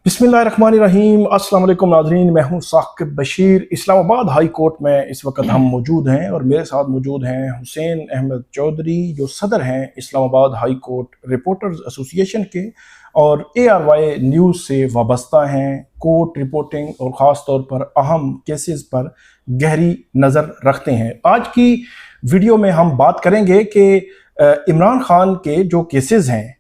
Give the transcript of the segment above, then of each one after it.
बिस्मिल्लाहिर्रहमानिर्रहीम। अस्सलाम वालेकुम नाज़रीन, मैं हूं साकिब बशीर। इस्लामाबाद हाई कोर्ट में इस वक्त हम मौजूद हैं और मेरे साथ मौजूद हैं हुसैन अहमद चौधरी, जो सदर हैं Islamabad high court reporters association के और ARY न्यूज़ से वाबस्ता हैं। कोर्ट रिपोर्टिंग और ख़ास तौर पर अहम केसेस पर गहरी नज़र रखते हैं। आज की वीडियो में हम बात करेंगे कि इमरान खान के जो केसेस हैं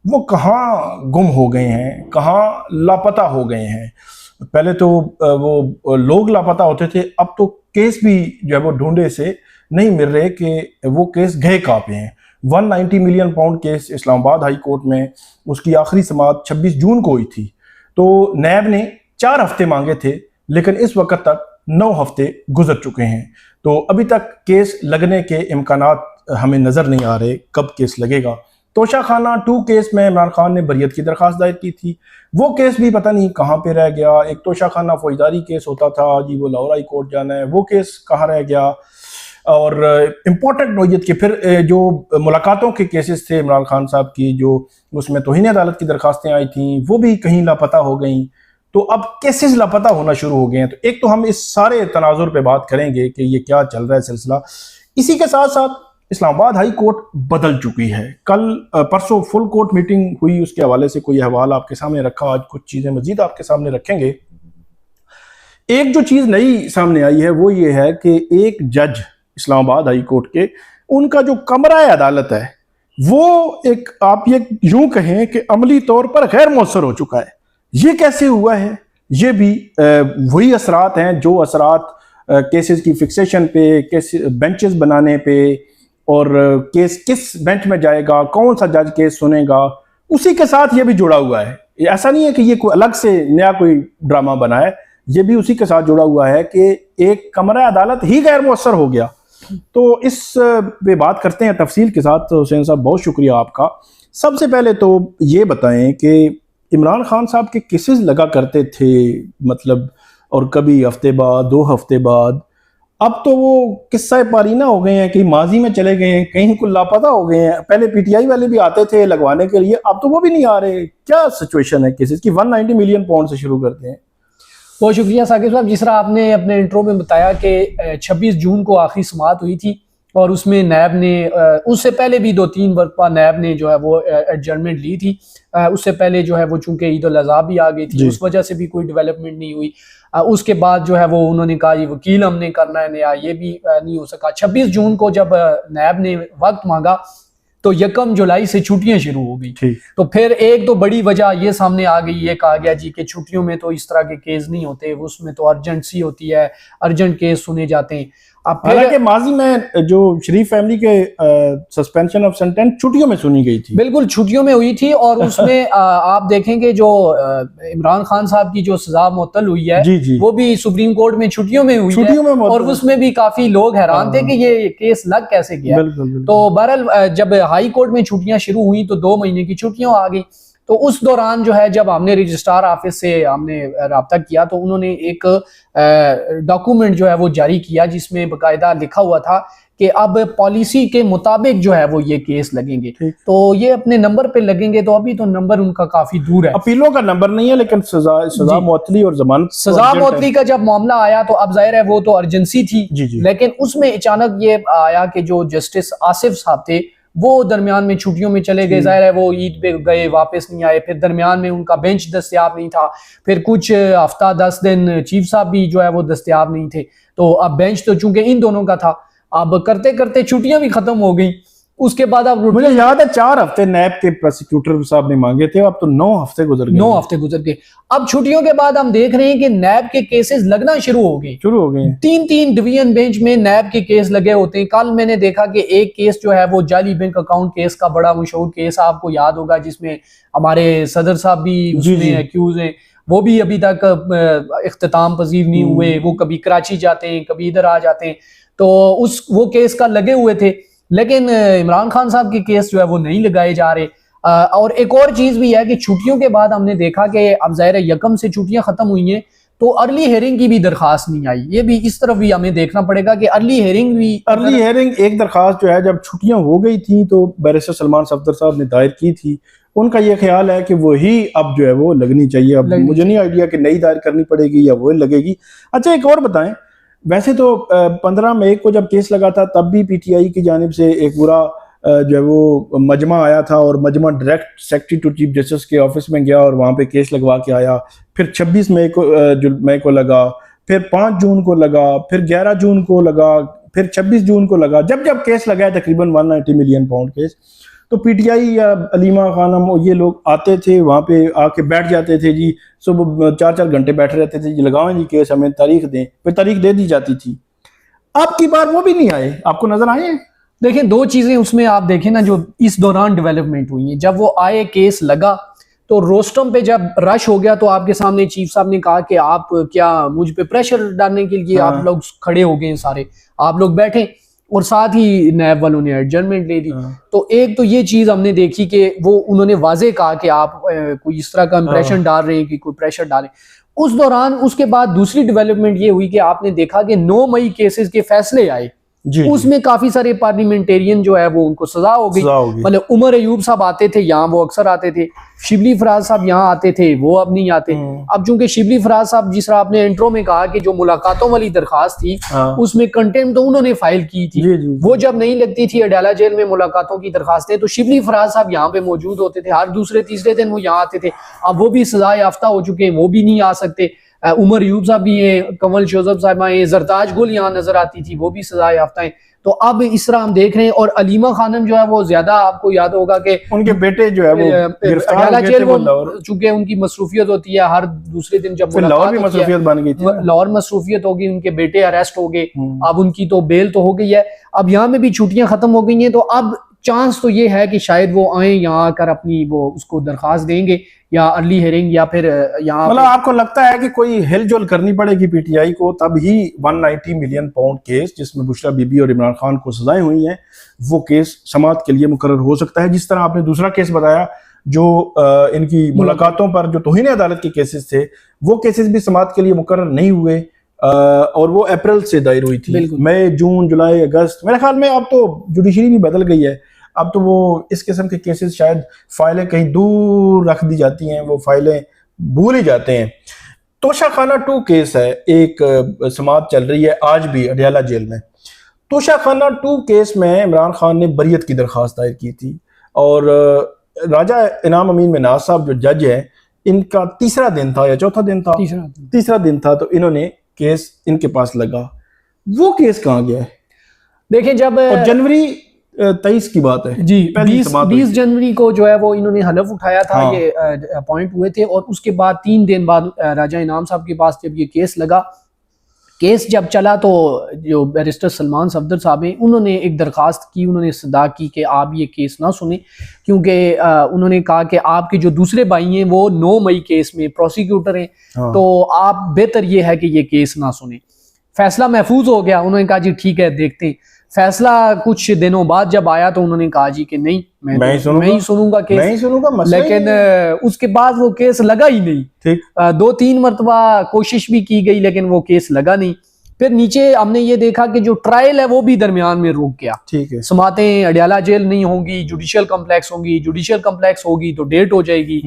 वो कहाँ गुम हो गए हैं, कहाँ लापता हो गए हैं। पहले तो वो लोग लापता होते थे, अब तो केस भी जो है वो ढूंढे से नहीं मिल रहे कि वो केस गए कहाँ पे हैं। 190 million pound case Islamabad high court में, उसकी आखिरी समाअत 26 जून को हुई थी। तो नैब ने 4 हफ्ते मांगे थे, लेकिन इस वक्त तक 9 हफ्ते गुजर चुके हैं। तो अभी तक केस लगने के इम्कानात हमें नज़र नहीं आ रहे, कब केस लगेगा। तोशाखाना 2 केस में इमरान खान ने बरियत की दरख्वास्त दायर की थी, वो केस भी पता नहीं कहाँ पे रह गया। एक तोशाखाना फौजदारी केस होता था जी, वो लाहौर हाई कोर्ट जाना है, वो केस कहाँ रह गया। और इम्पोर्टेंट नोयत के फिर जो मुलाकातों के केसेस थे इमरान खान साहब की, जो उसमें तौहीन अदालत की दरख्वास्तें आई थी, वो भी कहीं लापता हो गई। तो अब केसेस लापता होना शुरू हो गए हैं। तो एक तो हम इस सारे तनाजुर पे बात करेंगे कि ये क्या चल रहा है सिलसिला। इसी के साथ साथ इस्लामाबाद हाई कोर्ट बदल चुकी है। कल परसों फुल कोर्ट मीटिंग हुई, उसके हवाले से कोई अहवाल आपके सामने रखा। आज कुछ चीज़ें मजीद आपके सामने रखेंगे। एक जो चीज़ नई सामने आई है वो ये है कि एक जज इस्लामाबाद हाई कोर्ट के, उनका जो कमरा अदालत है वो एक, आप ये यूं कहें कि अमली तौर पर गैर मौसर हो चुका है। ये कैसे हुआ है? ये भी वही असरात हैं जो असरात केसेस की फिक्सेशन पे, केस बेंचेस बनाने पे और केस किस बेंच में जाएगा, कौन सा जज केस सुनेगा, उसी के साथ ये भी जुड़ा हुआ है। ऐसा नहीं है कि ये कोई अलग से नया कोई ड्रामा बना है, ये भी उसी के साथ जुड़ा हुआ है कि एक कमरा अदालत ही गैर मुअस्सर हो गया। तो इस पे बात करते हैं तफसील के साथ। हुसैन साहब, बहुत शुक्रिया आपका। सबसे पहले तो ये बताएं कि इमरान खान साहब के केसेस लगा करते थे, मतलब, और कभी हफ्ते बाद, 2 हफ्ते बाद, अब तो वो किस्सा पारीना हो गए हैं कि माजी में चले गए हैं, कहीं कुछ लापता हो गए हैं। पहले PTI वाले भी आते थे लगवाने के लिए, अब तो वो भी नहीं आ रहे। क्या सिचुएशन है केसेस की? 190 मिलियन पाउंड से शुरू करते हैं। बहुत शुक्रिया साकिब साहब। जिस तरह आपने अपने इंट्रो में बताया कि 26 जून को आखिरी समाअत हुई थी और उसमें नैब ने, उससे पहले भी 2-3 मरतबा नैब ने जो है वो एडजर्नमेंट ली थी। उससे पहले जो है वो चूंकि ईद उल अज़हा भी आ गई थी, उस वजह से भी कोई डेवलपमेंट नहीं हुई। उसके बाद जो है वो उन्होंने कहा ये वकील हमने करना है नया, ये भी नहीं हो सका। 26 जून को जब नैब ने वक्त मांगा तो 1 जुलाई से छुट्टियां शुरू हो गई। तो फिर एक तो बड़ी वजह ये सामने आ गई, ये कहा गया जी कि छुट्टियों में तो इस तरह के केस नहीं होते, उसमें तो अर्जेंसी होती है, अर्जेंट केस सुने जाते हैं। अब हालांकि माजी में जो शरीफ फैमिली के सस्पेंशन ऑफ सेंटेंस छुट्टियों में सुनी गई थी, बिल्कुल छुट्टियों में हुई थी। और उसमें आप देखेंगे जो इमरान खान साहब की जो सजा मुअत्तल हुई है, जी। वो भी सुप्रीम कोर्ट में छुट्टियों में हुई है। और उसमें भी काफी लोग हैरान थे कि ये केस लग कैसे गया। तो बहरहाल जब हाई कोर्ट में छुट्टियां शुरू हुई तो 2 महीने की छुट्टियां आ गई। तो उस दौरान जो है जब हमने रजिस्ट्रार ऑफिस से हमने रब्ता किया तो उन्होंने एक डॉक्यूमेंट जो है वो जारी किया जिसमें बाकायदा लिखा हुआ था कि अब पॉलिसी के मुताबिक जो है वो ये केस लगेंगे, तो ये अपने नंबर पे लगेंगे। तो अभी तो नंबर उनका काफी दूर है, अपीलों का नंबर नहीं है, लेकिन सजा मुअत्तली और जमानत, सजा मुअत्तली का जब मामला आया तो अब जाहिर है वो तो अर्जेंसी थी। लेकिन उसमें अचानक ये आया कि जो जस्टिस आसिफ साहब थे वो दरमियान में छुट्टियों में चले गए। जाहिर है वो ईद पे गए, वापस नहीं आए। फिर दरमियान में उनका बेंच दस्तयाब नहीं था। फिर कुछ हफ्ता 10 दिन चीफ साहब भी जो है वो दस्तयाब नहीं थे। तो अब बेंच तो चूंकि इन दोनों का था, अब करते करते छुट्टियां भी खत्म हो गई। उसके बाद अब मुझे याद है 4 हफ्ते नैब के प्रोसिक्यूटर साहब ने मांगे थे, अब तो 9 हफ्ते गुजर गए। 9 हफ्ते गुजर गए। अब छुट्टियों के बाद हम देख रहे हैं कि नैब के केसेस लगना शुरू हो गए। 3-3 डिवीजन बेंच में नैब के केस लगे होते हैं। कल मैंने देखा कि एक केस जो है वो जाली बैंक अकाउंट केस का बड़ा मशहूर केस, आपको याद होगा, जिसमें हमारे सदर साहब भी उसमें एक्यूज हैं। वो भी अभी तक इख्तिताम पजीर नहीं हुए। वो कभी कराची जाते हैं, कभी इधर आ जाते हैं। तो वो केस का लगे हुए थे, लेकिन इमरान खान साहब के केस जो है वो नहीं लगाए जा रहे। और एक और चीज भी है कि छुट्टियों के बाद हमने देखा कि अब जाहिर है 1 से छुट्टियां खत्म हुई हैं तो अर्ली हेयरिंग की भी दरखास्त नहीं आई। ये भी इस तरफ भी हमें देखना पड़ेगा कि अर्ली हेयरिंग एक दरखास्त जो है जब छुट्टियां हो गई थी तो बैरिस्टर सलमान सफदर साहब ने दायर की थी, उनका ये ख्याल है कि वही अब जो है वो लगनी चाहिए। अब मुझे नहीं आइडिया कि नई दायर करनी पड़ेगी या वही लगेगी। अच्छा, एक और बताएं, वैसे तो 15 मई को जब केस लगा था तब भी पीटीआई की जानिब से एक पूरा जो है वो मजमा आया था, और मजमा direct secretary to chief justice के ऑफिस में गया और वहाँ पे केस लगवा के आया। फिर 26 मई को लगा, फिर 5 जून को लगा, फिर 11 जून को लगा, फिर 26 जून को लगा। जब जब केस लगा है तकरीबन 190 मिलियन पाउंड केस, तो पीटीआई या अलीमा खानम ये लोग आते थे, वहाँ पे आके बैठ जाते थे जी, सुबह 4-4 घंटे बैठे रहते थे जी, लगाओ जी केस, हमें तारीख दें, फिर तारीख दे दी जाती थी। अब की बार वो भी नहीं आए, आपको नजर आए हैं? देखें, दो चीजें उसमें आप देखें ना जो इस दौरान डेवलपमेंट हुई है। जब वो आए, केस लगा, तो रोस्टम पे जब रश हो गया तो आपके सामने चीफ साहब ने कहा कि आप क्या मुझ पे प्रेशर डालने के लिए आप लोग खड़े हो गए, सारे आप लोग बैठे, और साथ ही नैब वालों ने एडजर्नमेंट ले दी। तो एक तो ये चीज हमने देखी कि वो उन्होंने वाजे कहा कि आप कोई इस तरह का इंप्रेशन डाल रहे हैं कि कोई प्रेशर डाले उस दौरान। उसके बाद दूसरी डेवलपमेंट ये हुई कि आपने देखा कि 9 मई केसेस के फैसले आए, उसमें काफी सारे पार्लियामेंटेरियन जो है वो उनको सजा हो गई। मतलब उमर अयूब साहब आते थे यहाँ, वो अक्सर आते थे। शिबली फराज साहब यहाँ आते थे, वो अब नहीं आते। अब चूंकि शिबली फराज साहब, जिस तरह आपने इंट्रो में कहा कि जो मुलाकातों वाली दरखास्त थी उसमें कंटेम्प्ट तो उन्होंने फाइल की थी, वो जब नहीं लगती थी अडयाला जेल में मुलाकातों की दरखास्तें, तो शिबली फराज साहब यहाँ पे मौजूद होते थे, हर दूसरे तीसरे दिन वो यहाँ आते थे। अब वो भी सजा याफ्ता हो चुके हैं, वो भी नहीं आ सकते। उमर अयूब साहब भी हैं, कंवल शोजब साहब हैं, जरताज गुल यहाँ नजर आती थी, वो भी सजा याफ्ता है। तो अब इस तरह हम देख रहे हैं। और अलीमा खानम जो है वो ज्यादा, आपको याद होगा कि उनके बेटे जो है वो गिरफ्तार हो गए थे, वो चूंकि उनकी मसरूफियत होती है हर दूसरे दिन, जब लाहौर भी मसरूफियत बन गई थी, लाहौर मसरूफियत होगी, उनके बेटे अरेस्ट हो गए, अब उनकी तो बेल तो हो गई है, अब यहाँ में भी छुट्टियां खत्म हो गई हैं। तो अब चांस तो ये है कि शायद वो आए यहाँ आकर अपनी वो उसको दरखास्त देंगे, या अर्ली हियरिंग, या फिर यहाँ। मतलब आपको लगता है कि कोई हिलजुल करनी पड़ेगी पीटीआई को, तब ही 190 मिलियन पाउंड केस जिसमें बुशरा बीबी और इमरान खान को सजाएं हुई हैं, वो केस समाअत के लिए मुकर्रर हो सकता है। जिस तरह आपने दूसरा केस बताया जो इनकी मुलाकातों पर जो तौहीन अदालत के केसेस थे, वो केसेस भी समाअत के लिए मुकर्रर नहीं हुए, और वो अप्रैल से दायर हुई थी। मई, जून, जुलाई, अगस्त, मेरे ख्याल में अब तो जुडिशरी भी बदल गई है। अब तो वो इस किस्म के केसेस शायद फाइलें कहीं दूर रख दी जाती हैं, वो फाइलें भूल ही जाते हैं। तोशाखाना 2 केस है, एक समाअत चल रही है आज भी अडयाला जेल में। तोशाखाना 2 केस में इमरान खान ने बरियत की दरख्वास्त दायर की थी, और राजा इनाम अमीन मिनाज साहब जो जज है, इनका तीसरा दिन था या चौथा दिन था, तीसरा दिन था, तो इन्होंने केस इनके पास लगा। वो केस कहाँ गया है? देखें, जब जनवरी 23 की बात है जी, 20 जनवरी को जो है वो इन्होंने हलफ उठाया था, ये अपॉइंट हुए थे, और उसके बाद 3 दिन बाद राजा इनाम साहब के पास जब ये केस लगा, केस जब चला, तो जो बैरिस्टर सलमान सफदर साहब हैं, उन्होंने एक दरखास्त की, उन्होंने सदा की कि आप ये केस ना सुने, क्योंकि उन्होंने कहा कि आपके जो दूसरे भाई हैं वो 9 मई केस में प्रोसिक्यूटर हैं, तो आप बेहतर ये है कि ये केस ना सुने। फैसला महफूज हो गया, उन्होंने कहा जी ठीक है, देखते हैं। फैसला कुछ दिनों बाद जब आया तो उन्होंने कहा जी कि नहीं, मैं ही सुनूंगा केस, लेकिन उसके बाद वो केस लगा ही नहीं। ठीक, 2-3 मरतबा कोशिश भी की गई, लेकिन वो केस लगा नहीं। फिर नीचे हमने ये देखा कि जो ट्रायल है वो भी दरमियान में रुक गया। ठीक है, समातें अडयाला जेल नहीं होंगी, जुडिशियल कम्प्लेक्स होंगी, जुडिशियल कम्प्लेक्स होगी तो डेट हो जाएगी।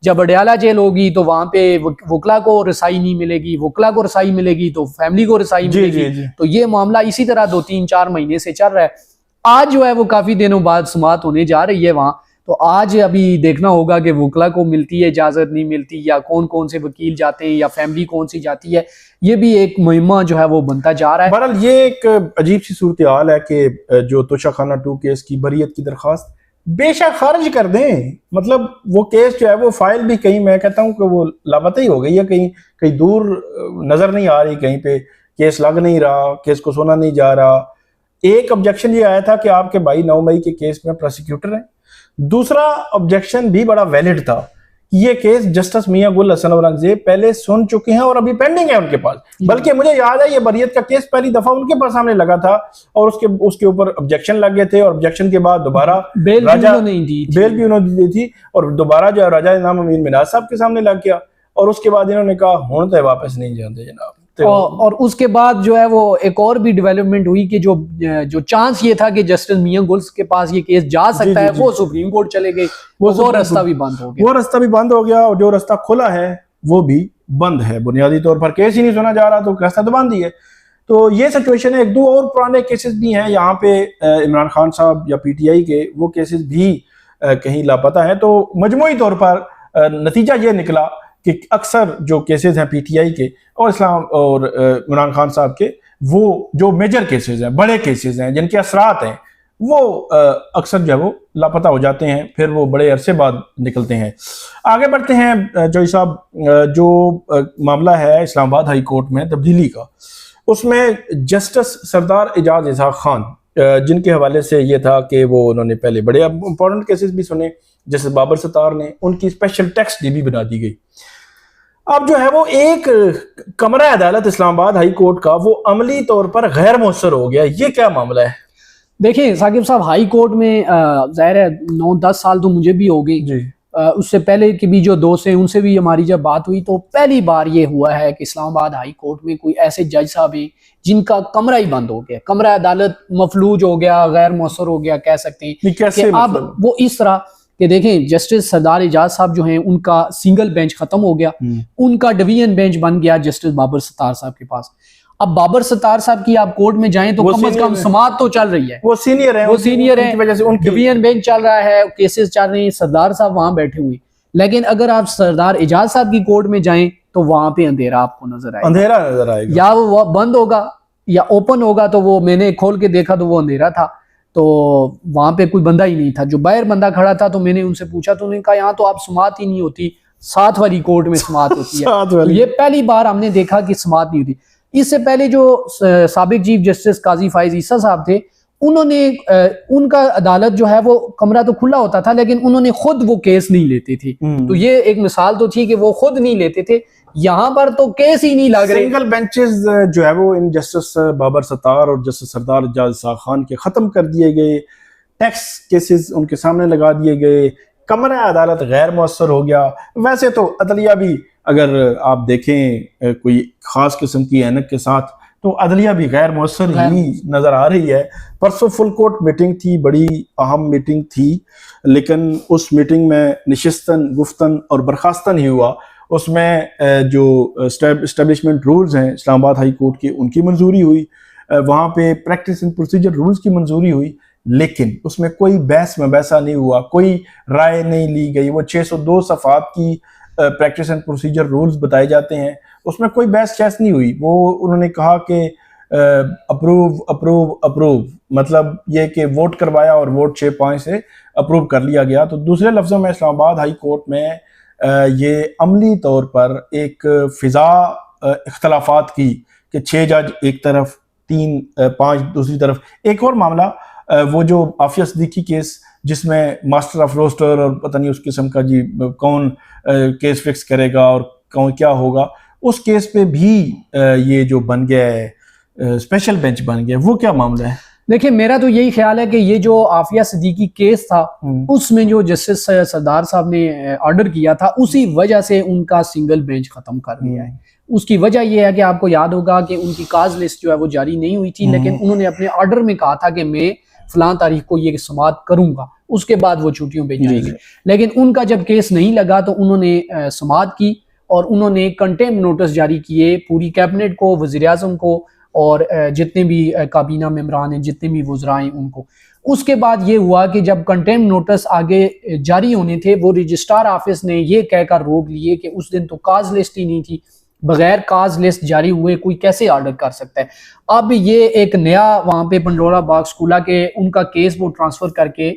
जब अडयाला जेल होगी तो वहां पे वकला को रसाई नहीं मिलेगी, वकला को रसाई मिलेगी तो फैमिली को रसाई मिलेगी। तो ये मामला इसी तरह 2-3-4 महीने से चल रहा है। आज जो है वो काफी दिनों बाद समाअत होने जा रही है वहां, तो आज अभी देखना होगा कि वकला को मिलती है इजाजत, नहीं मिलती, या कौन कौन से वकील जाते हैं, या फैमिली कौन सी जाती है। ये भी एक मुहिम्मा जो है वो बनता जा रहा है। बहरहाल ये एक अजीब सी सूरत हाल है कि जो तोशाखाना 2 केस की बरियत की दरखास्त बेशक खारिज कर दें, मतलब वो केस जो है वो फाइल भी कहीं, मैं कहता हूँ कि वो लापता ही हो गई है, कहीं कहीं दूर नजर नहीं आ रही, कहीं पे केस लग नहीं रहा, केस को सुना नहीं जा रहा। एक ऑब्जेक्शन ये आया था कि आपके भाई 9 मई के केस में प्रोसिक्यूटर हैं। दूसरा ऑब्जेक्शन भी बड़ा वैलिड था, ये केस जस्टिस मियां गुल हसन औरंगजेब पहले सुन चुके हैं और अभी पेंडिंग है उनके पास। बल्कि मुझे याद है ये बरियत का केस पहली दफा उनके पास सामने लगा था, और उसके ऊपर ऑब्जेक्शन लग गए थे, और ऑब्जेक्शन के बाद दोबारा बेल भी उन्होंने दी थी, और दोबारा जो राजा इनाम अमीन मिनाज साहब के सामने लग गया, और उसके बाद इन्होंने कहा हुण तो वापस नहीं जाते जनाब। और उसके बाद जो है वो एक और भी डेवलपमेंट हुई कि जो चांस ये था कि जस्टिस मियां गुल्स के पास ये केस जा सकता है, वो सुप्रीम कोर्ट चले गए, वो रास्ता भी बंद हो गया। वो रास्ता भी बंद हो गया और जो रास्ता खुला है वो भी बंद है। बुनियादी तौर पर केस ही नहीं सुना जा रहा तो रास्ता तो बंद ही है। तो ये सिचुएशन है। एक दो और पुराने केसेस भी हैं यहाँ पे, इमरान खान साहब या पीटीआई के, वो केसेस भी कहीं लापता हैं। तो मजमूई तौर पर नतीजा ये निकला कि अक्सर जो केसेस हैं पीटीआई के और इमरान खान साहब के, वो जो मेजर केसेस हैं, बड़े केसेस हैं, जिनके असरात हैं, वो अक्सर जो है वो लापता हो जाते हैं, फिर वो बड़े अरसे बाद निकलते हैं। आगे बढ़ते हैं। जोई साहब, जो मामला है इस्लामाबाद हाई कोर्ट में तब्दीली का, उसमें जस्टिस सरदार एजाज इसाक खान, जिनके हवाले से ये था कि वो उन्होंने पहले बड़े इंपॉर्टेंट केसेस भी सुने, जैसे बाबर सत्तार ने, उनकी स्पेशल टैक्स डीबी बना दी गई। अब जो है वो एक कमरा अदालत इस्लामाबाद हाई कोर्ट का वो अमली तौर पर गैर मौसर हो गया। ये क्या मामला है? देखिए साकिब साहब, हाई कोर्ट में जाहिर है 9-10 साल तो मुझे भी हो गई, उससे पहले की भी जो दोस्त हैं उनसे भी हमारी जब बात हुई तो पहली बार ये हुआ है कि इस्लामाबाद हाई कोर्ट में कोई ऐसे जज साहब हैं जिनका कमरा ही बंद हो गया, कमरा अदालत मफलूज हो गया, गैर मौसर हो गया, कह सकते हैं कि अब वो इस तरह कि देखें जस्टिस सरदार एजाज साहब जो हैं उनका सिंगल बेंच खत्म हो गया, उनका डिवीजन बेंच बन गया जस्टिस बाबर सत्तार साहब के पास। अब बाबर सत्तार साहब की आप कोर्ट में जाएं तो कम से कम समाअत तो चल रही है, वो सीनियर है, उनकी वजह से डिवीजन बेंच चल रहा है, केसेस चल रहे हैं, सरदार साहब वहां बैठे हुए। लेकिन अगर आप सरदार एजाज साहब की कोर्ट में जाएं तो वहां पे अंधेरा आपको नजर आएगा, अंधेरा नजर आएगा, या वो बंद होगा या ओपन होगा। तो वो मैंने खोल के देखा तो वो अंधेरा था, तो वहां पे कोई बंदा ही नहीं था। जो बाहर बंदा खड़ा था तो मैंने उनसे पूछा तो उन्होंने कहा यहाँ तो आप समाअत ही नहीं होती, 7 वाली कोर्ट में समाअत होती है। तो ये पहली बार हमने देखा कि समाअत नहीं होती। इससे पहले जो साबिक चीफ जस्टिस काजी फाइज ईसा साहब थे, उन्होंने उनका अदालत जो है वो कमरा तो खुला होता था लेकिन उन्होंने खुद वो केस नहीं लेते थे। तो ये एक मिसाल तो थी कि वो खुद नहीं लेते थे, यहाँ पर तो केस ही नहीं लग रहे। सिंगल बेंचेस जो है वो इन जस्टिस बाबर सत्तार और जस्टिस सरदार एजाज इसाक खान के खत्म कर दिए गए, टैक्स केसेस उनके सामने लगा दिए गए, कमरा अदालत गैर मौसर हो गया। वैसे तो अदलिया भी अगर आप देखें कोई खास किस्म की ऐनक के साथ तो अदलिया भी गैर मौसर ही नजर आ रही है। परसों फुल कोर्ट मीटिंग थी, बड़ी अहम मीटिंग थी, लेकिन उस मीटिंग में निशिस्तन, गुफ्तन और बर्खास्तन ही हुआ। उसमें जो एस्टेब्लिशमेंट रूल्स हैं इस्लामाबाद हाई कोर्ट के, उनकी मंजूरी हुई, वहाँ पे प्रैक्टिस एंड प्रोसीजर रूल्स की मंजूरी हुई, लेकिन उसमें कोई बहस मबैसा नहीं हुआ, कोई राय नहीं ली गई। वो 602 सफ़ात की प्रैक्टिस एंड प्रोसीजर रूल्स बताए जाते हैं, उसमें कोई बहस चहस नहीं हुई। वो उन्होंने कहा कि अप्रूव अप्रूव अप्रूव, मतलब ये कि वोट करवाया और वोट 6-5 से अप्रूव कर लिया गया। तो दूसरे लफ्ज़ों में इस्लामाबाद हाई कोर्ट में ये अमली तौर पर एक फ़िज़ा इख्तलाफात की कि 6 जज एक तरफ, 3-5 दूसरी तरफ। एक और मामला वो जो आफिया सिद्दीकी केस, जिसमें मास्टर ऑफ रोस्टर और पता नहीं उस किस्म का जी कौन केस फिक्स करेगा और कौन क्या होगा, उस केस पे भी ये जो बन गया है स्पेशल बेंच बन गया, वो क्या मामला है? देखिए मेरा तो यही ख्याल है कि ये जो आफिया सिद्दीकी केस था उसमें जो जस्टिस सरदार साहब ने ऑर्डर किया था, उसी वजह से उनका सिंगल बेंच खत्म कर दिया है। उसकी वजह यह है कि आपको याद होगा कि उनकी काज लिस्ट जो है वो जारी नहीं हुई थी, लेकिन उन्होंने अपने ऑर्डर में कहा था कि मैं फलां तारीख को ये समाअत करूंगा, उसके बाद वो छुट्टियों पे जाएंगे। लेकिन उनका जब केस नहीं लगा तो उन्होंने समाअत की और उन्होंने कंटेम्प्ट नोटिस जारी किए पूरी कैबिनेट को, वज़ीर आज़म को और जितने भी काबीना मेंबरान हैं, जितने भी वज़रा हैं उनको। उसके बाद ये हुआ कि जब कंटेम्प्ट नोटिस आगे जारी होने थे, वो रजिस्ट्रार ऑफिस ने ये कहकर रोक लिए कि उस दिन तो काज लिस्ट ही नहीं थी, बगैर काज लिस्ट जारी हुए कोई कैसे ऑर्डर कर सकता है। अब ये एक नया वहाँ पे पंडोरा बॉक्स खुला के उनका केस वो ट्रांसफ़र करके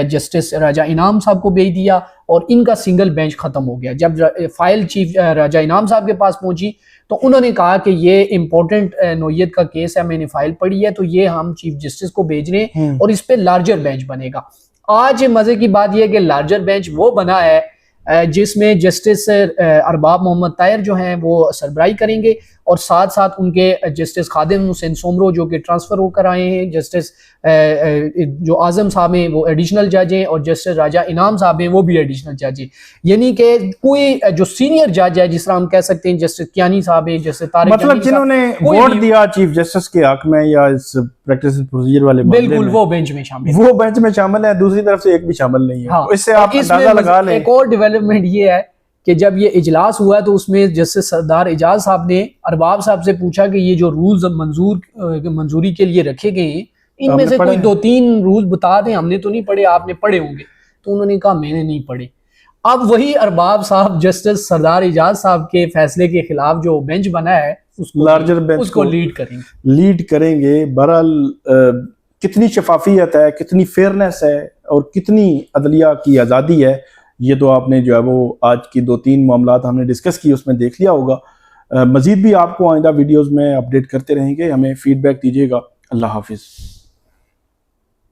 जस्टिस राजा इनाम साहब को भेज दिया और इनका सिंगल बेंच खत्म हो गया। जब फाइल चीफ राजा इनाम साहब के पास पहुंची तो उन्होंने कहा कि ये इंपॉर्टेंट नोयत का केस है, मैंने फाइल पढ़ी है, तो ये हम चीफ जस्टिस को भेज रहे हैं और इस पे लार्जर बेंच बनेगा। आज मजे की बात यह है कि लार्जर बेंच वो बना है जिसमें जस्टिस अरबाब मोहम्मद ताहिर जो हैं वो सरबराही करेंगे और साथ साथ उनके जस्टिस खादिम हुसैन सोमरो जो कि ट्रांसफ़र होकर आए हैं, जस्टिस जो आज़म साहब हैं वो एडिशनल जज हैं और जस्टिस राजा इनाम साहब हैं वो भी एडिशनल जज हैं। यानी कि कोई जो सीनियर जज है जिस तरह हम कह सकते हैं जस्टिस कियानी साहब हैं, जस्टिस तारिक मतलब जिन्होंने वोट दिया चीफ जस्टिस के हक में या इस प्रैक्टिस प्रोसीजर वाले बिल्कुल वो बेंच में शामिल वो बेंच में शामिल है, दूसरी तरफ से एक भी शामिल नहीं है। हाँ, तो इससे आप अंदाजा लगा लें। एक और डेवलपमेंट ये है कि जब ये इजलास हुआ तो उसमें जस्टिस सरदार एजाज साहब ने अरबाब साहब से पूछा कि ये जो रूल्स मंजूरी के लिए रखे गए हैं इनमें से कोई 2-3 रूल बता दें, हमने तो नहीं पढ़े, आपने पढ़े होंगे। तो उन्होंने कहा मैंने नहीं पढ़े। अब वही अरबाब साहब जस्टिस सरदार एजाज साहब के फैसले के खिलाफ जो बेंच बना है उसको लार्जर बेंच उसको लीड करेंगे। बहरहाल कितनी शफाफियत है, कितनी फेयरनेस है और कितनी अदलिया की आज़ादी है, ये तो आपने जो है वो आज की 2-3 मामलात हमने डिस्कस की उसमें देख लिया होगा। मज़ीद भी आपको आइंदा वीडियोज़ में अपडेट करते रहेंगे, हमें फीडबैक दीजिएगा। अल्लाह हाफिज़।